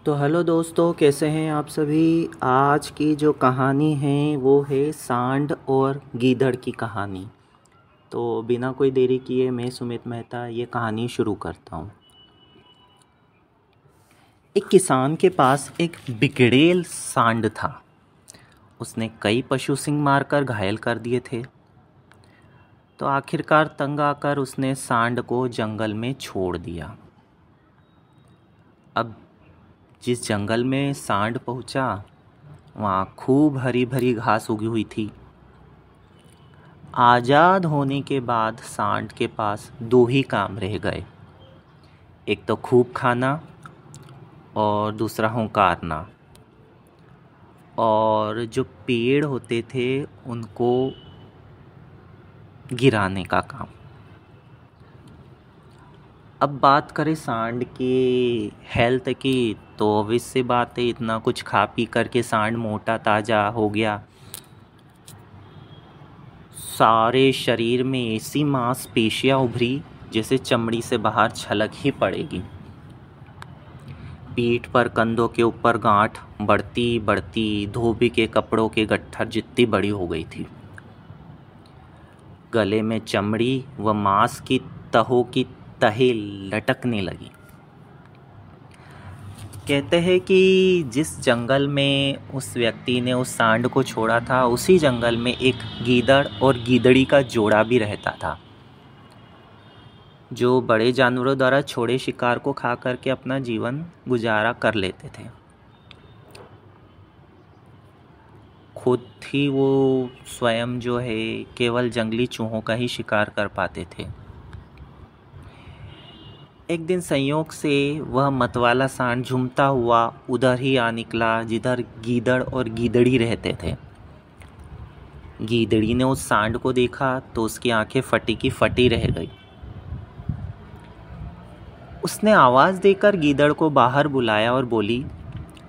तो हेलो दोस्तों, कैसे हैं आप सभी। आज की जो कहानी है वो है सांड और गीदड़ की कहानी। तो बिना कोई देरी किए मैं सुमित मेहता ये कहानी शुरू करता हूँ। एक किसान के पास एक बिगड़ेल सांड था। उसने कई पशु सिंह मारकर घायल कर दिए थे। तो आखिरकार तंग आकर उसने सांड को जंगल में छोड़ दिया। अब जिस जंगल में सांड पहुंचा, वहाँ खूब हरी भरी घास उगी हुई थी। आज़ाद होने के बाद सांड के पास दो ही काम रह गए, एक तो खूब खाना और दूसरा हुंकारना। और जो पेड़ होते थे उनको गिराने का काम। अब बात करें सांड की हेल्थ की, तो ऑब्वियस सी बात है, इतना कुछ खा पी करके सांड मोटा ताज़ा हो गया। सारे शरीर में ऐसी मांसपेशियां उभरी जैसे चमड़ी से बाहर छलक ही पड़ेगी। पीठ पर कंधों के ऊपर गांठ बढ़ती बढ़ती धोबी के कपड़ों के गट्ठर जितनी बड़ी हो गई थी। गले में चमड़ी व मांस की तहों की तहें लटकने लगी। कहते हैं कि जिस जंगल में उस व्यक्ति ने उस सांड को छोड़ा था, उसी जंगल में एक गीदड़ और गीदड़ी का जोड़ा भी रहता था, जो बड़े जानवरों द्वारा छोड़े शिकार को खा करके अपना जीवन गुजारा कर लेते थे। खुद ही वो स्वयं जो है केवल जंगली चूहों का ही शिकार कर पाते थे। एक दिन संयोग से वह मतवाला सांड झूमता हुआ उधर ही आ निकला जिधर गीदड़ और गीदड़ी रहते थे। गीदड़ी ने उस सांड को देखा तो उसकी आंखें फटी की फटी रह गई। उसने आवाज़ देकर गीदड़ को बाहर बुलाया और बोली,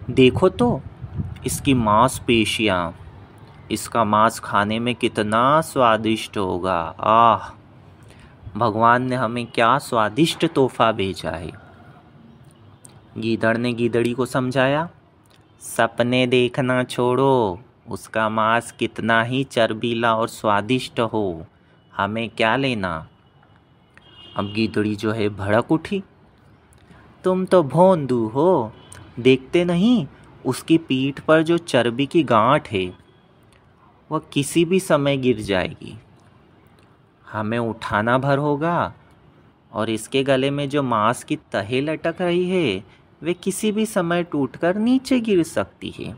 देखो तो इसकी मांसपेशियाँ, इसका मांस खाने में कितना स्वादिष्ट होगा। आह, भगवान ने हमें क्या स्वादिष्ट तोहफा भेजा है। गीदड़ ने गीदड़ी को समझाया, सपने देखना छोड़ो, उसका मांस कितना ही चर्बीला और स्वादिष्ट हो, हमें क्या लेना। अब गीदड़ी जो है भड़क उठी, तुम तो भोंदू हो, देखते नहीं उसकी पीठ पर जो चर्बी की गांठ है वह किसी भी समय गिर जाएगी, हमें उठाना भर होगा। और इसके गले में जो मांस की तहें लटक रही है वे किसी भी समय टूटकर नीचे गिर सकती है,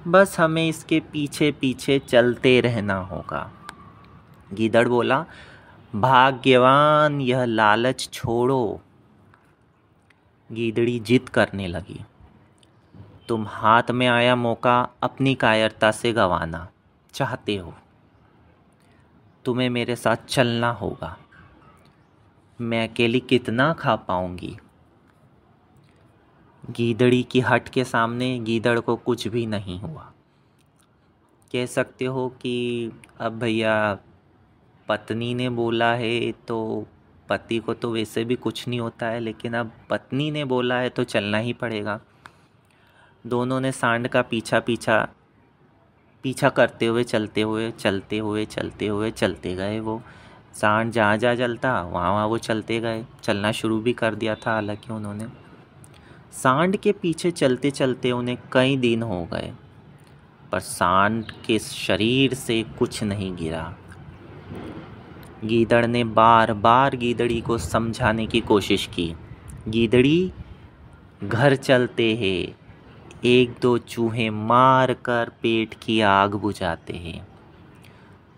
बस हमें इसके पीछे पीछे चलते रहना होगा। गीदड़ बोला, भाग्यवान, यह लालच छोड़ो। गीदड़ी जिद करने लगी, तुम हाथ में आया मौका अपनी कायरता से गंवाना चाहते हो, तुम्हें मेरे साथ चलना होगा, मैं अकेली कितना खा पाऊंगी। गीदड़ी की हट के सामने गीदड़ को कुछ भी नहीं हुआ। कह सकते हो कि अब भैया पत्नी ने बोला है तो पति को तो वैसे भी कुछ नहीं होता है, लेकिन अब पत्नी ने बोला है तो चलना ही पड़ेगा। दोनों ने सांड का पीछा करते हुए चलते गए। वो सांड जहाँ जहाँ चलता वहाँ वो चलते गए। चलना शुरू भी कर दिया था हालांकि उन्होंने। सांड के पीछे चलते चलते उन्हें कई दिन हो गए, पर सांड के शरीर से कुछ नहीं गिरा। गीदड़ ने बार बार गीदड़ी को समझाने की कोशिश की, गीदड़ी घर चलते हैं, एक दो चूहे मार कर पेट की आग बुझाते हैं।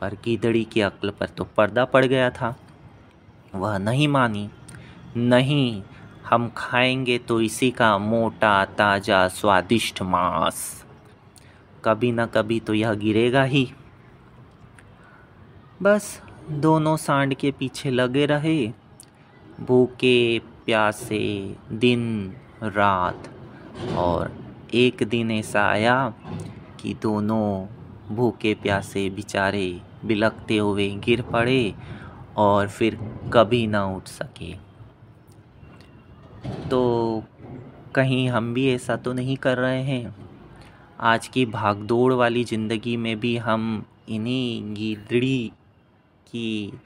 पर गीदड़ी की अक्ल पर तो पर्दा पड़ गया था। वह नहीं मानी। नहीं, हम खाएंगे तो इसी का मोटा ताजा स्वादिष्ट मांस, कभी न कभी तो यह गिरेगा ही। बस दोनों सांड के पीछे लगे रहे, भूखे प्यासे दिन रात। और एक दिन ऐसा आया कि दोनों भूखे प्यासे बेचारे बिलखते हुए गिर पड़े और फिर कभी ना उठ सके। तो कहीं हम भी ऐसा तो नहीं कर रहे हैं? आज की भागदौड़ वाली ज़िंदगी में भी हम इन्हीं गीदड़ी की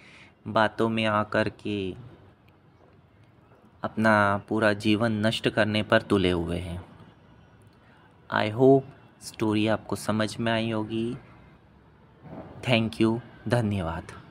बातों में आकर के अपना पूरा जीवन नष्ट करने पर तुले हुए हैं। आई होप स्टोरी आपको समझ में आई होगी। थैंक यू, धन्यवाद।